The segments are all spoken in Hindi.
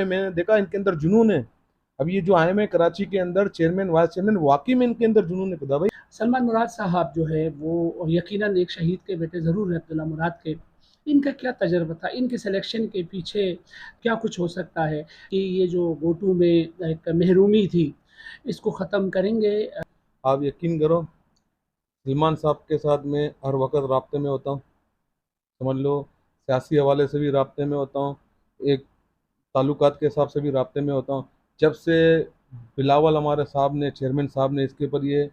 मैंने देखा इनके अंदर जुनून है। अब ये जो आए हैं कराची के अंदर चेयरमैन वाइस चेयरमैन, वाकई में इनके अंदर जुनून है खुदा भाई। सलमान मुराद साहब जो है वो यकीनन एक शहीद के बेटे ज़रूर हैं अब्दुल्ला मुराद के। इनका क्या तजर्बा था, इनके सिलेक्शन के पीछे क्या कुछ हो सकता है कि ये जो वोटों में एक महरूमी थी इसको ख़त्म करेंगे? आप यकीन करो, सलमान साहब के साथ मैं हर वक्त राब्ते में होता हूँ, समझ लो सियासी हवाले से भी राब्ते में होता हूँ, एक ताल्लुकात के हिसाब से भी राब्ते में होता हूँ। जब से बिलावल हमारे साहब ने चेयरमैन साहब ने इसके ऊपर ये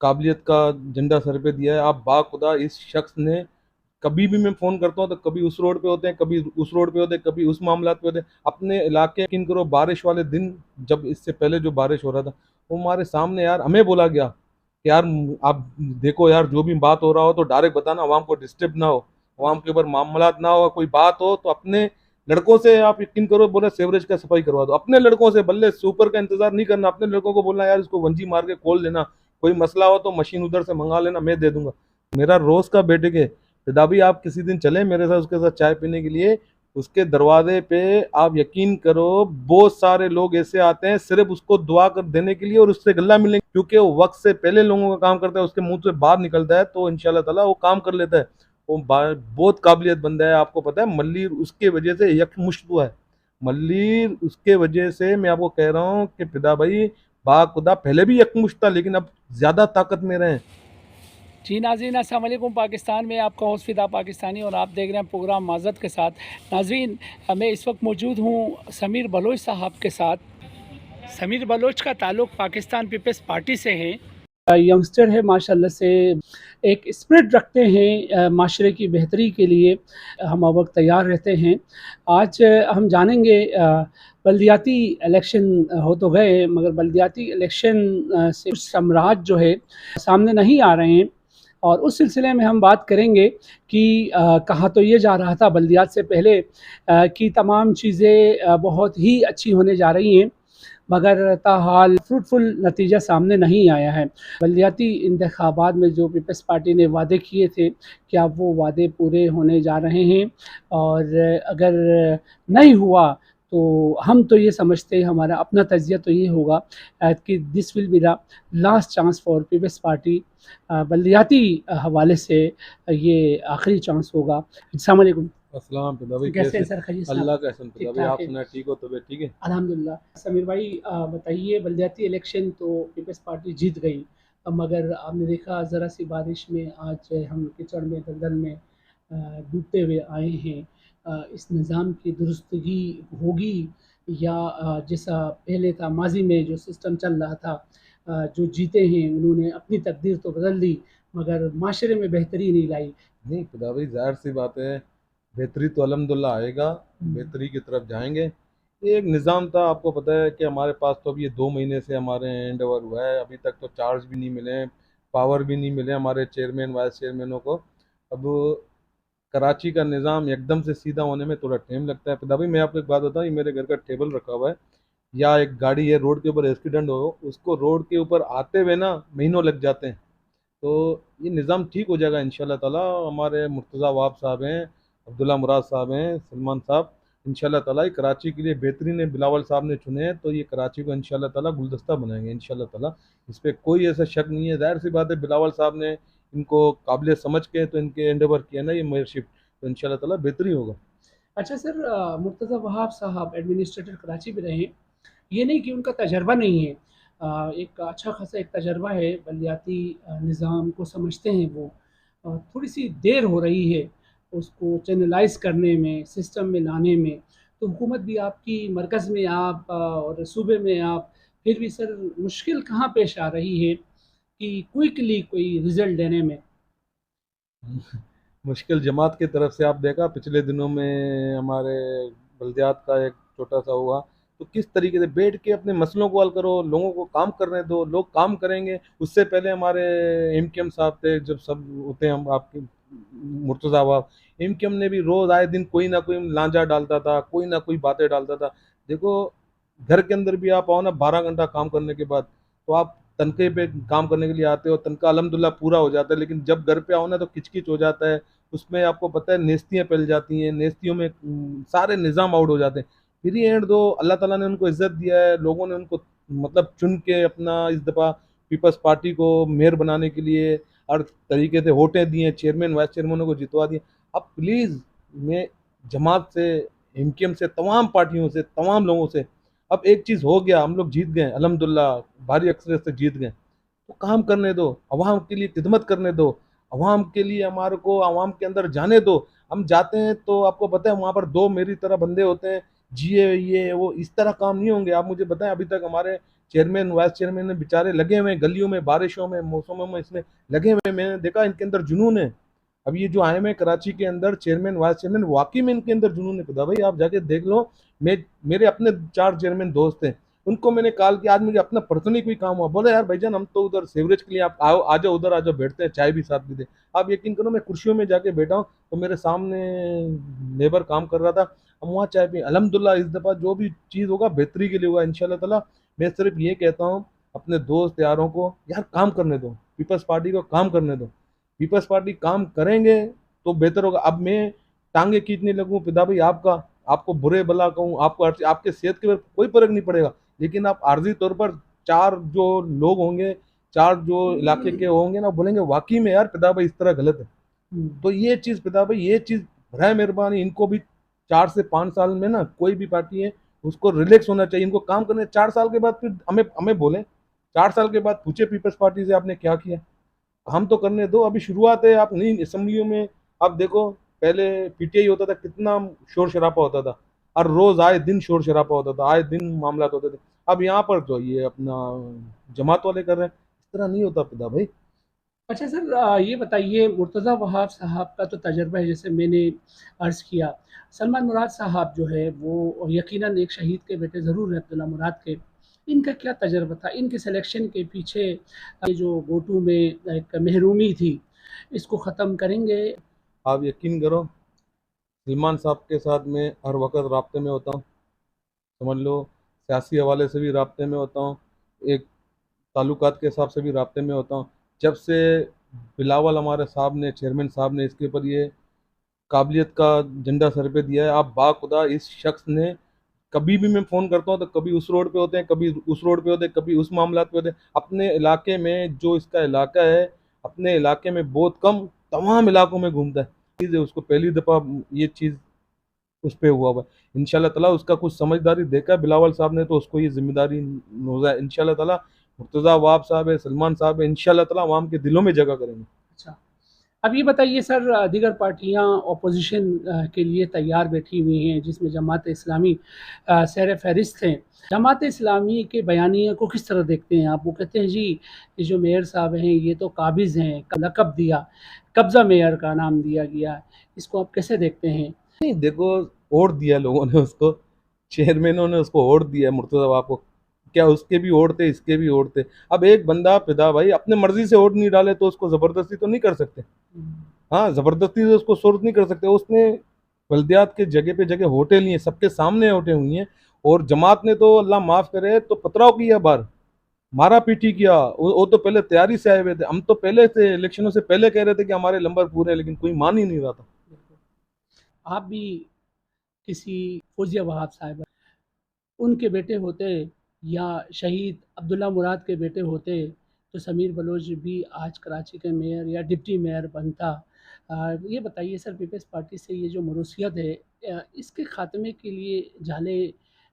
काबिलियत का झंडा सर पे दिया है, आप बाखुदा इस शख्स ने, कभी भी मैं फोन करता हूँ तो कभी उस रोड पे होते हैं, कभी उस रोड पे होते हैं, कभी उस मामला पे होते हैं अपने इलाके। यकीन करो बारिश वाले दिन, जब इससे पहले जो बारिश हो रहा था, वो हमारे सामने यार हमें बोला गया कि यार आप देखो यार, जो भी बात हो रहा हो तो डायरेक्ट बताना, आवाम को डिस्टर्ब ना हो, आवाम के ऊपर मामला ना हो, कोई बात हो तो अपने लड़कों से, आप यकीन करो बोले सेवरेज का सफाई करवा दो अपने लड़कों से, बल्ले सुपर का इंतजार नहीं करना, अपने लड़कों को बोलना यार इसको वंजी मार के खोल देना, कोई मसला हो तो मशीन उधर से मंगा लेना, मैं दे दूंगा। मेरा रोज का बेटे के फिदा, आप किसी दिन चले मेरे साथ उसके साथ चाय पीने के लिए, उसके दरवाजे पे आप यकीन करो बहुत सारे लोग ऐसे आते हैं सिर्फ उसको दुआ कर देने के लिए और उससे गल्ला मिलने, क्योंकि वो वक्त से पहले लोगों का काम करता है, उसके मुंह से बाहर निकलता है तो इंशाल्लाह ताला वो काम कर लेता है। वो बहुत काबिलियत बंदा है, आपको पता है मल्लीर उसके वजह से यकमुश्त हुआ है। मल्लीर उसके वजह से मैं आपको कह रहा हूँ कि फिदा भाई बाखुदा पहले भी यकमुश्त था लेकिन अब ज्यादा ताकत में रहे। जी नाज़रीन, अस्सलाम वालेकुम। पाकिस्तान में आपका होस्ट फ़िदा पाकिस्तानी और आप देख रहे हैं प्रोग्राम माज़त के साथ। नाज़रीन, मैं इस वक्त मौजूद हूँ समीर बलोच साहब के साथ। समीर बलोच का ताल्लुक़ पाकिस्तान पीपल्स पार्टी से है। यंगस्टर है माशाल्लाह से, एक स्पिरिट रखते हैं माशरे की बेहतरी के लिए, हम हर वक्त तैयार रहते हैं। आज हम जानेंगे बल्दियाती इलेक्शन हो तो गए मगर बल्दियाती इलेक्शन से कुछ साम्राज्य जो है सामने नहीं आ रहे हैं, और उस सिलसिले में हम बात करेंगे कि कहा तो ये जा रहा था बल्दियात से पहले कि तमाम चीज़ें बहुत ही अच्छी होने जा रही हैं, मगर ताहाल फ्रूटफुल नतीजा सामने नहीं आया है। बल्दियाती इंतखाबात में जो पीपल्स पार्टी ने वादे किए थे, क्या वो वादे पूरे होने जा रहे हैं? और अगर नहीं हुआ तो हम तो ये समझते हैं, हमारा अपना तजिया तो ये होगा कि this will be the last chance for Peoples Party. बल्दियाती हवाले से ये आखिरी चांस होगा। अस्सलाम वालेकुम। अस्सलाम फिदा भाई, कैसे हैं कैसे? सर, खैरियत से आप? अल्लाह का एहसान फिदा ठीक भाई, ठाक आप है? सुना ठीक हो, तबीयत ठीक है? अल्हम्दुलिल्लाह। समीर भाई, बताइए, बल्दियाती इलेक्शन तो पीपल्स पार्टी जीत गई, मगर आपने देखा ज़रा सी बारिश में आज हम कीचड़ में दलदल में डूबते हुए आए हैं। इस निज़ाम की दुरुस्तगी होगी या जैसा पहले था माजी में जो सिस्टम चल रहा था, जो जीते हैं उन्होंने अपनी तकदीर तो बदल दी मगर माशरे में बेहतरी नहीं लाई। नहीं फिदा भाई, जाहिर सी बात है, बेहतरी तो अल्हम्दुलिल्लाह आएगा, हम्म। बेहतरी की तरफ जाएंगे। ये एक निज़ाम था, आपको पता है कि हमारे पास तो अभी ये 2 महीने से हमारे हैंड ओवर हुआ है, अभी तक तो चार्ज भी नहीं मिले, पावर भी नहीं मिले हमारे चेयरमैन वाइस चेयरमैनों को। अब कराची का निज़ाम एकदम से सीधा होने में थोड़ा टाइम लगता है। फिदा भाई मैं आपको एक बात बताऊँ, ये मेरे घर का टेबल रखा हुआ है, या एक गाड़ी है रोड के ऊपर एक्सीडेंट हो, उसको रोड के ऊपर आते हुए ना महीनों लग जाते हैं। तो ये निज़ाम ठीक हो जाएगा इंशाल्लाह ताला। हमारे मुर्तज़ा वाब साहब हैं, अब्दुल्ला मुराद साहब हैं, सलमान साहब, इंशाल्लाह ताला ये कराची के लिए बेहतरीन है, बिलावल साहब ने चुने हैं तो ये कराची को इंशाल्लाह ताला गुलदस्ता बनाएंगे इंशाल्लाह ताला। इस पर कोई ऐसा शक नहीं है, जाहिर सी बात है बिलावल साहब ने इनको काबिलियत समझ के तो इनके एंडेवर किया ना ये मेयरशिप, तो इंशाल्लाह ताला बेहतरी होगा। अच्छा सर, मुर्तज़ा वहाब साहब एडमिनिस्ट्रेटर कराची में रहे, ये नहीं कि उनका तजर्बा नहीं है, एक अच्छा खासा एक तजर्बा है, बल्दियाती निज़ाम को समझते हैं वो। थोड़ी सी देर हो रही है उसको चैनलाइज करने में, सिस्टम में लाने में, तो हुकूमत भी आपकी, मरकज़ में आप और सूबे में आप, फिर भी सर मुश्किल कहाँ पेश आ रही है कि क्विकली कोई रिज़ल्ट देने में? मुश्किल जमात की तरफ से आप देखा पिछले दिनों में हमारे बल्दियात का एक छोटा सा हुआ, तो किस तरीके से बैठ के अपने मसलों को हल करो, लोगों को काम करने दो, लोग काम करेंगे। उससे पहले हमारे एमकेएम साहब थे, जब सब होते हैं हम आपके मुर्तज़ा वाब, एमकेएम ने भी रोज आए दिन कोई ना कोई लांजा डालता था, कोई ना कोई बातें डालता था। देखो घर के अंदर भी आप आओ ना 12 घंटा काम करने के बाद, तो आप तनखे पे काम करने के लिए आते हो, तनख्वाह अल्हम्दुलिल्लाह पूरा हो जाता है, लेकिन जब घर पे आओ ना तो किचकिच हो जाता है। उसमें आपको पता है नेस्तियाँ फैल जाती हैं, नेस्तियों में सारे निज़ाम आउट हो जाते हैं। फिर ही एंड दो। अल्लाह ताला ने उनको इज्जत दिया है, लोगों ने उनको मतलब चुन के अपना इस दफ़ा पीपल्स पार्टी को मेयर बनाने के लिए हर तरीके से वोटें दिए, चेयरमैन वाइस चेयरमैनों को जितवा दिए। अब प्लीज़ मैं जमात से, एमकेएम से, तमाम पार्टियों से, तमाम लोगों से, अब एक चीज़ हो गया, हम लोग जीत गए अल्हम्दुलिल्लाह, भारी अक्सरियत से जीत गए, तो काम करने दो, अवाम के लिए खिदमत करने दो, अवाम के लिए हमारे को अवाम के अंदर जाने दो। हम जाते हैं तो आपको पता है वहाँ पर दो मेरी तरह बंदे होते हैं, ये वो इस तरह काम नहीं होंगे। आप मुझे बताएं, अभी तक हमारे चेयरमैन वाइस चेयरमैन ने बेचारे लगे हुए हैं गलियों में, बारिशों में, मौसमों में, इसमें लगे हुए हैं। मैंने देखा इनके अंदर जुनून है। अब ये जो आए हैं कराची के अंदर चेयरमैन वाइस चेयरमैन, वाकई में इनके अंदर जुनून है। खुदा भाई आप जाके देख लो। मैं मेरे अपने 4 चेयरमैन दोस्त हैं, उनको मैंने कॉल किया, आज मुझे अपना पर्सनली कोई काम हुआ, बोले यार भाईजान हम तो उधर सेवरेज के लिए, आप आओ, आ जाओ उधर, आ जाओ, बैठते हैं, चाय भी साथ पीते। आप यकीन करो मैं कुर्सियों में जाके बैठा हूँ तो मेरे सामने लेबर काम कर रहा था, हम वहाँ चाय पी। अल्हम्दुलिल्लाह इस दफ़ा जो भी चीज़ होगा बेहतरी के लिए होगा इंशाल्लाह ताला। मैं सिर्फ ये कहता हूँ अपने दोस्त यारों को, यार काम करने दो, पीपल्स पार्टी को काम करने दो। पीपल्स पार्टी काम करेंगे तो बेहतर होगा। अब मैं टांगे खींचने लगूँ पिता भाई आपका, आपको बुरे भला कहूँ, आपको आपके सेहत के ऊपर कोई फर्क नहीं पड़ेगा, लेकिन आप आर्जी तौर पर 4 जो लोग होंगे, 4 जो इलाके के होंगे ना, बोलेंगे वाकई में यार पिता भाई इस तरह गलत है। तो ये चीज़ पिता भाई, ये चीज़ बराए मेहरबानी इनको भी 4 से 5 साल में ना, कोई भी पार्टी है उसको रिलैक्स होना चाहिए, इनको काम करने 4 साल के बाद फिर हमें हमें बोले, 4 साल के बाद पूछे पीपल्स पार्टी से आपने क्या किया। हम तो करने दो, अभी शुरुआत है। आप नई असेंबलियों में आप देखो, पहले पीटीआई होता था, कितना शोर शराबा होता था, हर रोज आए दिन शोर शराबा होता था, आए दिन मामला होते थे। अब यहाँ पर जो ये अपना जमात वाले कर रहे हैं, इस तरह नहीं होता पिता भाई। अच्छा सर, ये बताइए, मुर्तज़ा वहाब साहब का तो तजर्बा है, जैसे मैंने अर्ज़ किया। सलमान मुराद साहब जो है वो यकीनन एक शहीद के बेटे ज़रूर हैं, अब्दुल्ला मुराद के। इनका क्या तजर्बा था? इनके सिलेक्शन के पीछे ये जो वोटों में एक महरूमी थी, इसको ख़त्म करेंगे? आप यकीन करो, सलमान साहब के साथ मैं हर वक्त राब्ते में होता हूँ, समझ लो सियासी हवाले से भी राब्ते में होता हूँ, एक ताल्लुकात के हिसाब से भी राब्ते में होता हूँ। जब से बिलावल हमारे साहब ने, चेयरमैन साहब ने इसके ऊपर ये काबिलियत का झंडा सर पे दिया है, आप बाखुदा इस शख्स ने, कभी भी मैं फ़ोन करता हूँ तो कभी उस रोड पे होते हैं, कभी उस रोड पे होते हैं, कभी उस मामला पे होते हैं। अपने इलाके में जो इसका इलाका है, अपने इलाके में बहुत कम, तमाम इलाकों में घूमता है। चीज़ है, उसको पहली दफ़ा ये चीज़ उस पे हुआ हुआ है। इंशाल्लाह ताला उसका कुछ समझदारी देखा है बिलावल साहब ने, तो उसको ये जिम्मेदारी नोज़ा है इंशाल्लाह ताला। मुर्तज़ा वाब साहब है, सलमान साहब है, इंशाल्लाह ताला आवाम के दिलों में जगह करेंगे। अच्छा। अब ये बताइए सर, दीगर पार्टियां ऑपोजिशन के लिए तैयार बैठी हुई हैं, जिसमें जमात इस्लामी सर फहरिस्त हैं। जमात इस्लामी के बयानिया को किस तरह देखते हैं आप? वो कहते हैं जी ये जो मेयर साहब हैं ये तो काबिज़ हैं, का लक़ब दिया, कब्ज़ा मेयर का नाम दिया गया। इसको आप कैसे देखते हैं? नहीं देखो, वोट दिया लोगों ने उसको, चेयरमैनों ने उसको वोट दिया मुर्तज़ा वाब को, क्या उसके भी वोट थे, इसके भी वोट थे। अब एक बंदा फिदा भाई अपने मर्जी से वोट नहीं डाले तो उसको ज़बरदस्ती तो नहीं कर सकते। हाँ, ज़बरदस्ती से उसको सोर्स नहीं कर सकते। उसने बल्दियात के जगह पे जगह वोटें ली हैं, सबके सामने वोटें हुई हैं। और जमात ने तो अल्लाह माफ़ करे तो पथराव किया बार, मारा पीटी किया। वो तो पहले तैयारी से आए हुए थे, हम तो पहले से इलेक्शनों से पहले कह रहे थे कि हमारे नंबर पूरे हैं, लेकिन कोई मान ही नहीं रहा था। आप भी किसी फौजिया वहाब साहब उनके बेटे होते, या शहीद अब्दुल्ला मुराद के बेटे होते, तो समीर बलोच भी आज कराची के मेयर या डिप्टी मेयर बनता। ये बताइए सर, पीपल्स पार्टी से ये जो मरूसियत है, इसके ख़ात्मे के लिए झाले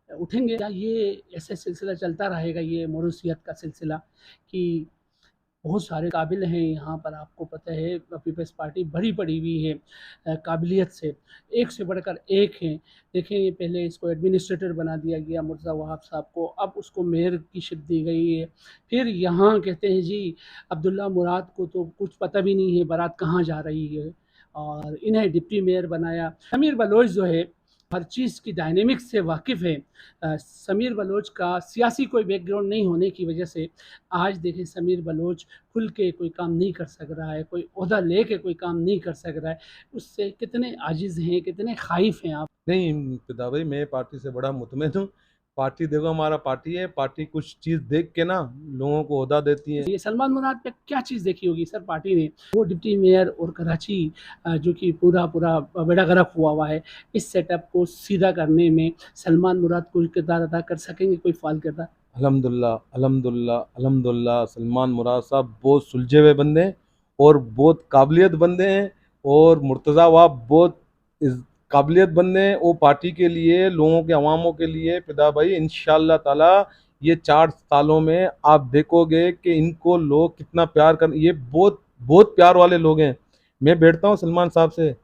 उठेंगे, या ये ऐसे सिलसिला चलता रहेगा, ये मरूसियत का सिलसिला कि बहुत सारे काबिल हैं यहाँ पर? आपको पता है पीपल्स पार्टी भरी पड़ी हुई है काबिलियत से बढ़कर एक हैं। देखें, पहले इसको एडमिनिस्ट्रेटर बना दिया गया मुर्तज़ा वहाब साहब को, अब उसको मेयर की शिप दी गई है। फिर यहाँ कहते हैं जी अब्दुल्ला मुराद को तो कुछ पता भी नहीं है बारात कहाँ जा रही है, और इन्हें डिप्टी मेयर बनाया। समीर बलोच जो है हर चीज़ की डायनेमिक्स से वाकिफ़ है। समीर बलोच का सियासी कोई बैकग्राउंड नहीं होने की वजह से आज देखें समीर बलोच खुल के कोई काम नहीं कर सक रहा है, कोई ओहदा ले के कोई काम नहीं कर सक रहा है। उससे कितने आजिज़ हैं, कितने ख़ाइफ़ हैं आप? नहीं पिता भाई, मैं पार्टी से बड़ा मुतमिन हूँ। पार्टी देखो, हमारा पार्टी है, पार्टी कुछ चीज देख के ना लोगों को ओहदा देती है। ये सलमान मुराद पे क्या चीज़ देखी होगी सर पार्टी ने? वो डिप्टी मेयर और कराची जो कि पूरा पूरा बेड़ा गर्क हुआ हुआ है, इस सेटअप को सीधा करने में सलमान मुराद कोई किरदार अदा कर सकेंगे, कोई फाल किरदार? अल्हम्दुलिल्लाह, अल्हम्दुलिल्लाह, अल्हम्दुलिल्लाह, सलमान मुराद साहब बहुत सुलझे हुए बंदे हैं और बहुत काबिलियत बंदे हैं। और मुर्तज़ा वाब बहुत काबिलियत बंदे हैं। वो पार्टी के लिए, लोगों के अवामों के लिए फिदा भाई, इंशाअल्लाह ताला ये 4 सालों में आप देखोगे कि इनको लोग कितना प्यार कर, ये बहुत बहुत प्यार वाले लोग हैं। मैं बैठता हूँ सलमान साहब से,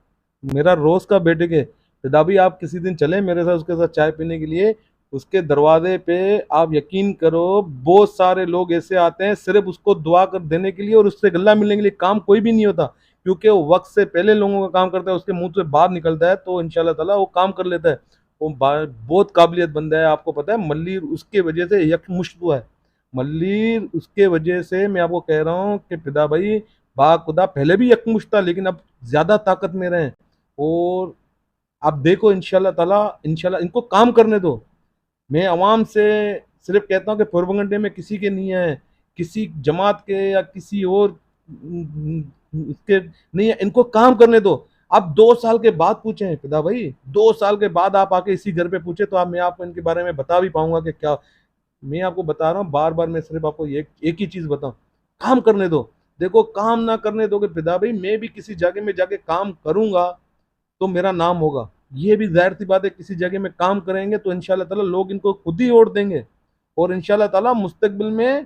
मेरा रोज़ का बैठे के, फिदा भाई आप किसी दिन चले मेरे साथ उसके साथ चाय पीने के लिए। उसके दरवाजे पे आप यकीन करो बहुत सारे लोग ऐसे आते हैं सिर्फ उसको दुआ कर देने के लिए और उससे गल्ला मिलने के लिए। काम कोई भी नहीं होता क्योंकि वो वक्त से पहले लोगों का काम करता है, उसके मुंह से बाहर निकलता है तो इंशाल्लाह ताला वो काम कर लेता है। वो बहुत काबिलियत बंदा है। आपको पता है मल्लीर उसके वजह से यकमुश्त हुआ है। मल्लीर उसके वजह से, मैं आपको कह रहा हूँ कि फिदा भाई बा खुदा पहले भी यकमुश्त था लेकिन अब ज्यादा ताकत में रहे हैं। और आप देखो इंशाल्लाह ताला, इंशाल्लाह इनको काम करने दो। मैं अवाम से सिर्फ कहता हूँ कि प्रोपेगेंडे में किसी के नहीं है, किसी जमात के या किसी और इसके नहीं है, इनको काम करने दो। आप 2 साल के बाद पूछे हैं फिदा भाई, 2 साल के बाद आप आके इसी घर पे पूछे तो आप, मैं आपको इनके बारे में बता भी पाऊंगा कि क्या। मैं आपको बता रहा हूँ बार बार, मैं सिर्फ आपको एक ही चीज बताऊं, काम करने दो। देखो काम ना करने दोगे फिदा भाई, मैं भी किसी जगह में जाके काम करूंगा तो मेरा नाम होगा। ये भी जाहिर सी बात है, किसी जगह में काम करेंगे तो इंशाल्लाह ताला लोग इनको खुद ही वोट देंगे और इंशाल्लाह ताला मुस्तकबिल में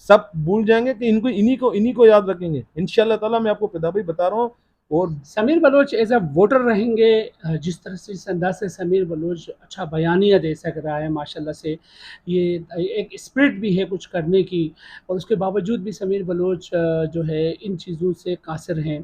सब भूल जाएंगे कि इनको, इन्हीं को याद रखेंगे इंशाल्लाह ताला। मैं आपको फिदा भाई बता रहा हूँ। और Sameer Baloch as a voter रहेंगे, जिस तरह से, जिस अंदाज से समीर बलोच अच्छा बयानिया दे सक रहा है माशाल्लाह से, ये एक स्पिरिट भी है कुछ करने की, और उसके बावजूद भी समीर बलोच जो है इन चीज़ों से कासिर हैं।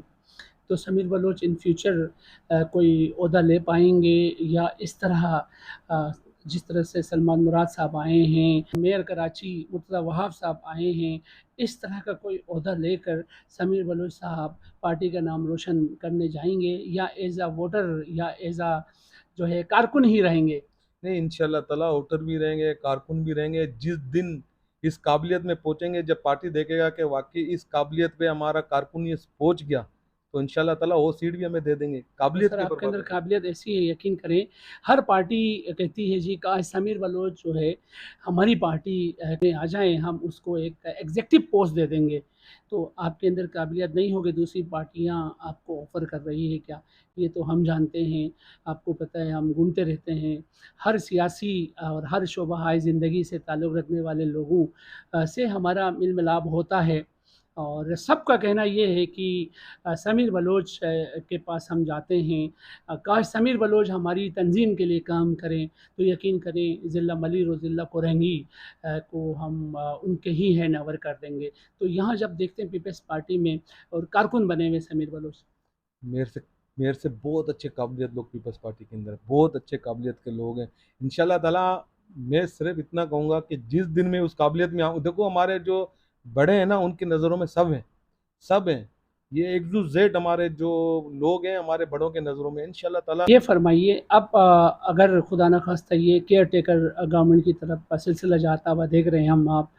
तो समीर बलोच इन फ्यूचर कोई ओहदा ले पाएंगे, या इस तरह जिस तरह से सलमान मुराद साहब आए हैं, मेयर कराची मुर्तज़ा वहाब साहब आए हैं, इस तरह का कोई ओहदा लेकर समीर बलोच साहब पार्टी का नाम रोशन करने जाएंगे, या एज अ वोटर या एज अ जो है कारकुन ही रहेंगे? नहीं, इंशाल्लाह ताला वोटर भी रहेंगे, कारकुन भी रहेंगे। जिस दिन इस काबिलियत में पहुंचेंगे, जब पार्टी देखेगा कि वाकई इस काबिलियत पे हमारा कारकुन ये पहुंच गया, तो इंशाल्लाह ताला वो सीट भी हमें दे देंगे तो काबिलियत सर के ऊपर आपके बात अंदर होगी। काबिलियत ऐसी है, यकीन करें, हर पार्टी कहती है जी काश समीर बलोच जो है हमारी पार्टी में आ जाएं, हम उसको एक एग्जेक्टिव पोस्ट दे देंगे। तो आपके अंदर काबिलियत नहीं होगी, दूसरी पार्टियां आपको ऑफ़र कर रही है क्या? ये तो हम जानते हैं, आपको पता है, हम घूमते रहते हैं, हर सियासी और हर शोबा ज़िंदगी से ताल्लुक़ रखने वाले लोगों से हमारा मिल मिलाप होता है, और सबका कहना ये है कि समीर बलोच के पास हम जाते हैं, काश समीर बलोच हमारी तंज़ीम के लिए काम करें, तो यकीन करें ज़िला मलिर और ज़िला कोरंगी को हम उनके ही हैंडओवर कर देंगे। तो यहाँ जब देखते हैं पीपल्स पार्टी में और कारकुन बने हुए समीर बलोच। मेरे से मेरे से बहुत अच्छे काबिलियत लोग पीपल्स पार्टी के अंदर हैं, बहुत अच्छे काबिलियत के लोग हैं इंशाल्लाह ताला। मैं सिर्फ इतना कहूंगा कि जिस दिन मैं उस काबिलियत में आऊँ, देखो हमारे जो बड़े हैं ना उनकी नज़रों में सब हैं, सब हैं। ये एक टू जेड हमारे जो लोग हैं हमारे बड़ों के नज़रों में इंशाल्लाह ताला। ये फरमाइए, अब अगर खुदा न खास्ता ये केयर टेकर गवर्नमेंट की तरफ का सिलसिला जाता हुआ देख रहे हैं हम आप,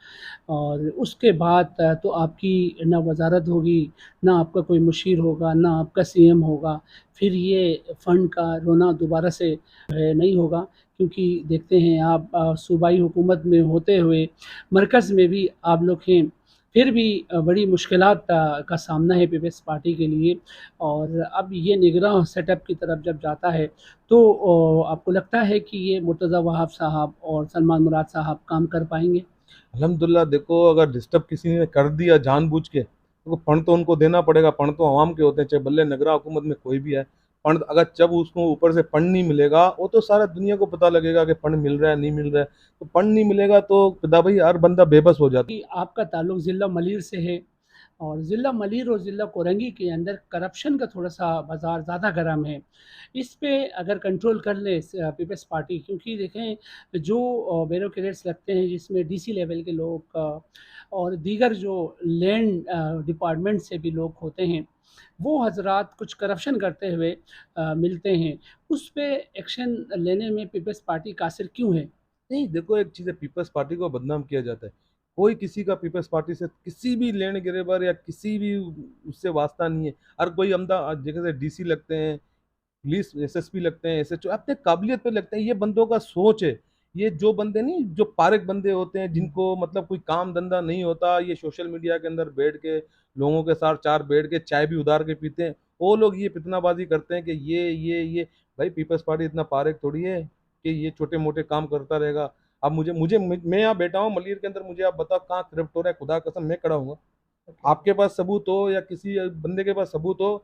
और उसके बाद तो आपकी ना वजारत होगी, ना आपका कोई मुशीर होगा, ना आपका सीएम होगा, फिर ये फ़ंड का रोना दोबारा से नहीं होगा, क्योंकि देखते हैं आप सूबाई हुकूमत में होते हुए मरकज़ में भी आप लोग हैं, फिर भी बड़ी मुश्किलात का सामना है पीपल्स पार्टी के लिए। और अब ये निगरान सेटअप की तरफ जब जाता है, तो आपको लगता है कि ये मुर्तज़ा वहाब साहब और सलमान मुराद साहब काम कर पाएंगे? अल्हम्दुलिल्लाह, देखो अगर डिस्टर्ब किसी ने कर दिया जानबूझ के तो फंड तो उनको देना पड़ेगा। फंड तो आवाम के होते हैं, चाहे बल्ले नगरा हुकूमत में कोई भी है। फंड अगर जब उसको ऊपर से फंड नहीं मिलेगा, वो तो सारा दुनिया को पता लगेगा कि फंड मिल रहा है नहीं मिल रहा है। तो फंड नहीं मिलेगा तो खुदा भाई हर बंदा बेबस हो जाता कि आपका ताल्लुक ज़िला मलिर से है, और ज़िला मलिर और ज़िला कोरंगी के अंदर करप्शन का थोड़ा-सा बाज़ार ज़्यादा गर्म है। इस पे अगर कंट्रोल कर ले पीपल्स पार्टी, क्योंकि देखें जो ब्यूरोक्रेट्स लगते हैं जिसमें डीसी लेवल के लोग और दीगर जो लैंड डिपार्टमेंट से भी लोग होते हैं, वो हज़रात कुछ करप्शन करते हुए मिलते हैं। उस पे एक्शन लेने में पीपल्स पार्टी कासिर क्यों है? नहीं, देखो एक चीज़ है, पीपल्स पार्टी को बदनाम किया जाता है। कोई किसी का पीपल्स पार्टी से किसी भी लेने गिरेबार या किसी भी उससे वास्ता नहीं है। हर कोई अमदा जगह से डीसी लगते हैं, पुलिस एसएसपी लगते हैं, एसएचओ अपने काबिलियत पे लगते हैं। ये बंदों का सोच है। ये जो बंदे नहीं, जो पारक बंदे होते हैं जिनको मतलब कोई काम धंधा नहीं होता, ये सोशल मीडिया के अंदर बैठ के लोगों के साथ चार बैठ के चाय भी उधार के पीते हैं, वो लोग ये फितनाबाजी करते हैं कि ये भाई पीपल्स पार्टी इतना पारक थोड़ी है कि ये छोटे मोटे काम करता रहेगा। अब मुझे मुझे मैं यहाँ बैठा हूँ मलिर के अंदर, मुझे आप बताओ कहाँ करप्ट हो रहा है, खुदा कसम मैं खड़ा हूँ। आपके पास सबूत हो या किसी बंदे के पास सबूत हो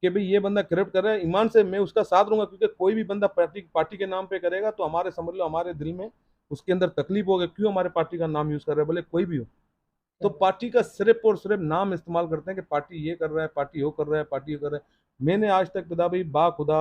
कि भाई ये बंदा करप्ट कर रहा है, ईमान से मैं उसका साथ दूंगा, क्योंकि कोई भी बंदा पार्टी पार्टी के नाम पे करेगा तो हमारे समझ लो हमारे दिल में उसके अंदर तकलीफ होगी, क्यों हमारे पार्टी का नाम यूज कर रहा है, भले कोई भी हो। तो पार्टी का सिर्फ और सिर्फ नाम इस्तेमाल करते हैं कि पार्टी ये कर रहा है, पार्टी वो कर रहा है, पार्टी ये कर रहा है। मैंने आज तक पिता भाई बा खुदा,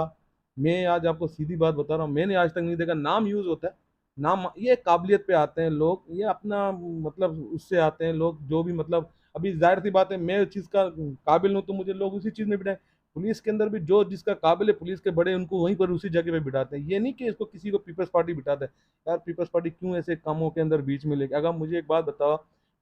मैं आज आपको सीधी बात बता रहा हूँ, मैंने आज तक नहीं देखा नाम यूज होता है। नाम ये काबिलियत पे आते हैं लोग, ये अपना मतलब उससे आते हैं लोग जो भी मतलब, अभी जाहिर सी बात है मैं उस चीज़ का काबिल हूँ तो मुझे लोग उसी चीज़ में बिठाएं। पुलिस के अंदर भी जो जिसका काबिल है, पुलिस के बड़े उनको वहीं पर उसी जगह पे बिठाते हैं। ये नहीं कि इसको किसी को पीपल्स पार्टी बिठाते हैं। यार पीपल्स पार्टी क्यों ऐसे कामों के अंदर बीच में लेके, अगर मुझे एक बात बताओ,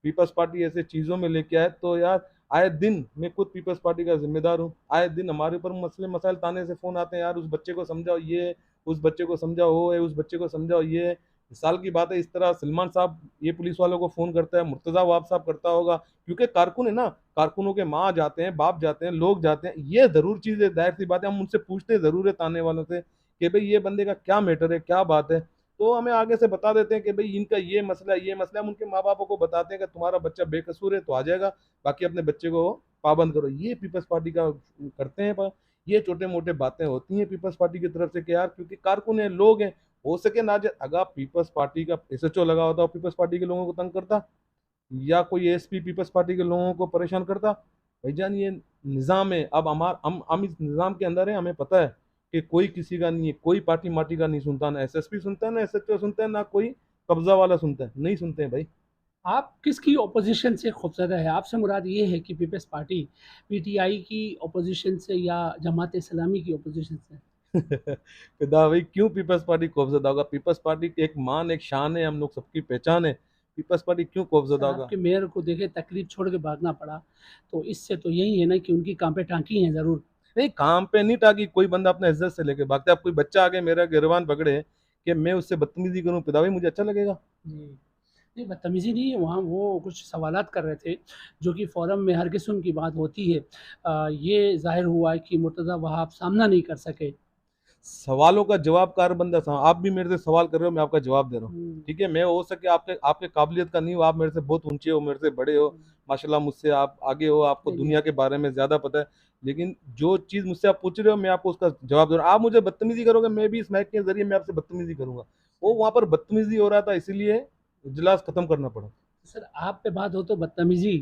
पीपल्स पार्टी ऐसे चीज़ों में लेके आए तो यार आए दिन मैं खुद पीपल्स पार्टी का जिम्मेदार हूँ, आए दिन हमारे ऊपर मसले मसाइल ताने से फोन आते हैं, यार उस बच्चे को समझाओ ये, उस बच्चे को समझाओ वो है, उस बच्चे को समझाओ ये है। साल की बात है, इस तरह सलमान साहब ये पुलिस वालों को फोन करता है, मुर्तजा वाब साहब करता होगा, क्योंकि कारकुन है ना, कारकुनों के माँ जाते हैं, बाप जाते हैं, लोग जाते हैं, ये जरूर चीज है, जाहिर सी बात है हम उनसे पूछते जरूर है ताने वालों से कि भाई ये बंदे का क्या मैटर है, क्या बात है। तो हमें आगे से बता देते हैं कि भाई इनका ये मसला है, ये मसला है। हम उनके माँ बापों को बताते हैं कि तुम्हारा बच्चा बेकसूर है तो आ जाएगा, बाकी अपने बच्चे को पाबंद करो। ये पीपल्स पार्टी का करते हैं पर ये छोटे मोटे बातें होती हैं पीपल्स पार्टी की तरफ से कि यार क्योंकि कारकुन है, लोग हैं, हो सके ना अगर पीपल्स पार्टी का एसएचओ लगा होता और पीपल्स पार्टी के लोगों को तंग करता, या कोई एसपी पीपल्स पार्टी के लोगों को परेशान करता। भाईजान ये निज़ाम है, अब हम इस निज़ाम के अंदर है, हमें पता है कि कोई किसी का नहीं है, कोई पार्टी मार्टी का नहीं सुनता, ना एसएसपी सुनता है, ना एसएचओ सुनता है, ना कोई कब्जा वाला सुनता है, नहीं सुनते हैं भाई। आप किसकी ओपोजिशन से खौफजदा है? आपसे मुराद ये है कि पीपल्स पार्टी पीटीआई की ओपोजिशन से या जमात इस्लामी की ओपोजिशन से? फिदा भाई क्यों पीपल्स पार्टी खौफजदा होगा? पीपल्स पार्टी की एक मान एक शान है, हम लोग सबकी पहचान है। पीपल्स पार्टी क्यों सर खौफजदा होगा? आपके मेयर को देखे तकलीफ छोड़ के भागना पड़ा, तो इससे तो यही है ना कि उनकी कांपे टांकी हैं ज़रूर। नहीं, काम पे नहीं ताकि कोई बंदा अपना इज्जत से लेके भागता है। अब कोई बच्चा आके मेरा गिरबान पकड़े कि मैं उससे बदतमीजी करूं, पिता भाई मुझे अच्छा लगेगा? जी। नहीं बदतमीज़ी नहीं है, वहाँ वो कुछ सवालात कर रहे थे, जो कि फ़ोरम में हर किस्म की बात होती है। ये ज़ाहिर हुआ है कि मुर्तज़ा वहाब सामना नहीं कर सके। सवालों का जवाब कार बंदा था, आप भी मेरे से सवाल कर रहे हो, मैं आपका जवाब दे रहा हूँ। हुँ, ठीक है, मैं हो सके आपके आपके काबिलियत का नहीं हो, आप मेरे से बहुत ऊंचे हो, मेरे से बड़े हो, हुँ। माशाल्लाह मुझसे आप आगे हो, आपको नहीं, नहीं। दुनिया के बारे में ज्यादा पता है। लेकिन जो चीज मुझसे आप पूछ रहे हो मैं आपको उसका जवाब दे रहा हूँ। आप मुझे बदतमीजी करोगे, मैं भी इस माइक के जरिए मैं आपसे बदतमीजी करूंगा। वो वहां पर बदतमीजी हो रहा था, इसीलिए इजलास खत्म करना पड़ा। सर आप पे बात हो तो बदतमीज़ी,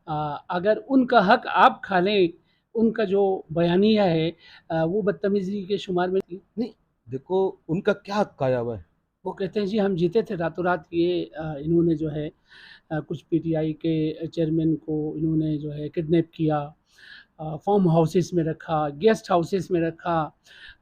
अगर उनका हक आप खा लें, उनका जो बयानिया है वो बदतमीज़ी के शुमार में नहीं। नहीं, देखो उनका क्या हक खाया हुआ है? वो कहते हैं जी हम जीते थे रातों रात, ये इन्होंने जो है कुछ पीटीआई के चेयरमैन को इन्होंने जो है किडनैप किया, फार्म हाउसेस में रखा, गेस्ट हाउसेस में रखा,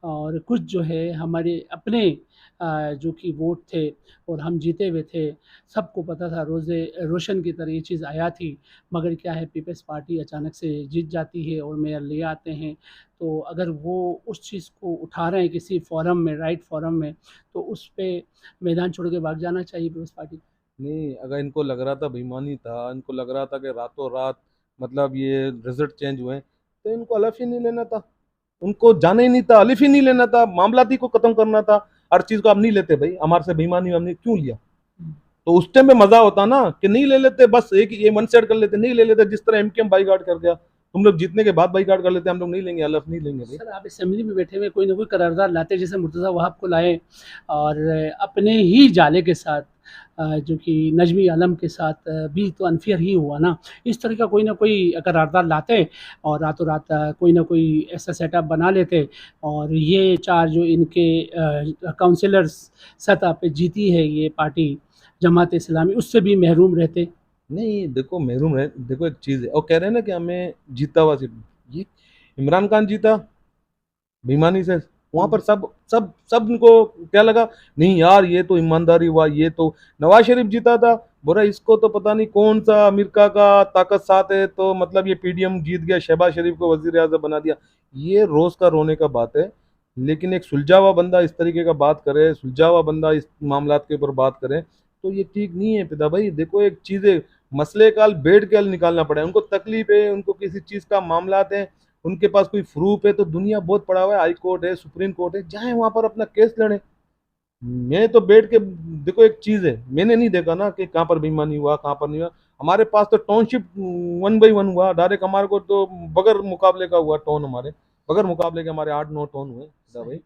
और कुछ जो है हमारे अपने जो कि वोट थे और हम जीते हुए थे, सबको पता था रोज़े रोशन की तरह ये चीज़ आया थी। मगर क्या है, पीपल्स पार्टी अचानक से जीत जाती है और मेयर ले आते हैं। तो अगर वो उस चीज़ को उठा रहे हैं किसी फोरम में, राइट फोरम में, तो उस पे मैदान छोड़ के भाग जाना चाहिए पीपल्स पार्टी को। नहीं, अगर इनको लग रहा था बेईमानी था, इनको लग रहा था कि रातों रात मतलब ये रिजल्ट चेंज हुए, तो इनको हलफ ही नहीं लेना था, उनको जाना ही नहीं था, हलिफ ही नहीं लेना था, मामलाती को खत्म करना था। हर चीज को आप नहीं लेते भाई, हमारे से बेईमानी हमने क्यों लिया? तो उस टाइम पे मजा होता ना कि नहीं ले लेते, बस एक ये वन साइड कर लेते, नहीं ले लेते, जिस तरह एमकेएम बाईकाट कर गया, तुम लोग जीतने के बाद बाईकाट कर लेते, हम लोग नहीं लेंगे, हलफ नहीं लेंगे भाई। सर आप असेंबली में बैठे हुए कोई ना कोई करारदाद लाते, जैसे मुर्तज़ा वहाब को लाए और अपने ही जाले के साथ जो कि नजमी आलम के साथ भी तो अनफेयर ही हुआ ना। इस तरह का कोई ना कोई करारदाद लाते और रातों रात कोई ना कोई ऐसा सेटअप बना लेते, और ये चार जो इनके काउंसिलर्स सतह पे जीती है ये पार्टी जमात इस्लामी, उससे भी महरूम रहते। नहीं, देखो महरूम है, देखो एक चीज है, और कह रहे हैं ना कि हमें जीता हुआ सिर्फ ये इमरान खान जीता बेईमानी से, वहां पर सब सब सब उनको क्या लगा, नहीं यार ये तो ईमानदारी हुआ, ये तो नवाज शरीफ जीता था, बोला इसको तो पता नहीं कौन सा अमेरिका का ताकत साथ है, तो मतलब ये पीडीएम जीत गया, शहबाज शरीफ को वजीर आजम बना दिया। ये रोज का रोने का बात है। लेकिन एक सुलझा हुआ बंदा इस तरीके का बात करे, सुलझा हुआ बंदा इस मामलात के ऊपर बात करे, तो ये ठीक नहीं है पिता भाई। देखो एक चीज है, मसले का हल बैठ के हल निकालना पड़े, उनको तकलीफ है, उनको किसी चीज का मामलात है, उनके पास कोई प्रूफ है, तो दुनिया बहुत पड़ा हुआ है, हाई कोर्ट है, सुप्रीम कोर्ट है, जाए वहां पर अपना केस लड़े। मैं तो बैठ के, देखो एक चीज है, मैंने नहीं देखा ना कि कहाँ पर बेईमानी हुआ कहाँ पर नहीं हुआ। हमारे पास तो टाउनशिप 1 by 1 हुआ डायरेक्ट, हमारे को तो बगैर मुकाबले का हुआ टाउन, हमारे बगैर मुकाबले के हमारे 8-9 टाउन हुए पिता भाई।